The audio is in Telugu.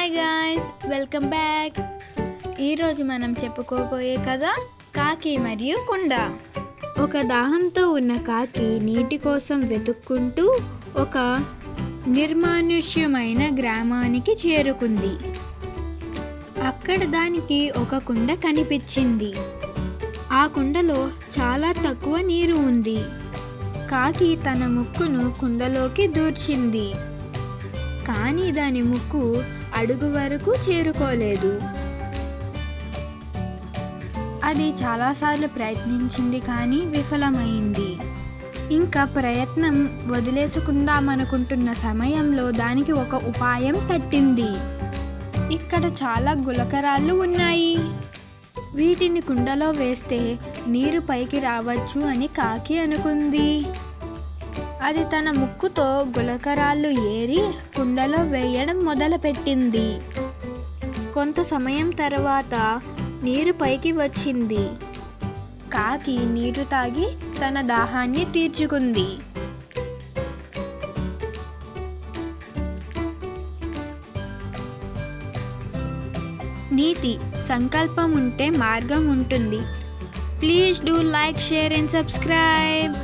Hi guys, welcome back. ఈరోజు మనం చెప్పుకోబోయే కథ కాకి మరియు కుండ. ఒక దాహంతో ఉన్న కాకి నీటి కోసం వెతుక్కుంటూ ఒక నిర్మానుష్యమైన గ్రామానికి చేరుకుంది. అక్కడ దానికి ఒక కుండ కనిపించింది. ఆ కుండలో చాలా తక్కువ నీరు ఉంది. కాకి తన ముక్కును కుండలోకి దూర్చింది. కానీ దాని ముక్కు అడుగు వరకు చేరుకోలేదు. అది చాలాసార్లు ప్రయత్నించింది కానీ విఫలమైంది. ఇంకా ప్రయత్నం వదిలేసుకుందామనుకుంటున్న సమయంలో దానికి ఒక ఉపాయం తట్టింది. ఇక్కడ చాలా గులకరాళ్ళు ఉన్నాయి. వీటిని కుండలో వేస్తే నీరు పైకి రావచ్చు అని కాకి అనుకుంది. అది తన ముక్కుతో గులకరాళ్ళు ఏరి కుండలో వేయడం మొదలుపెట్టింది. కొంత సమయం తర్వాత నీరు పైకి వచ్చింది. కాకి నీరు తాగి తన దాహాన్ని తీర్చుకుంది. నీతి: సంకల్పం ఉంటే మార్గం ఉంటుంది. Please do like, share and subscribe.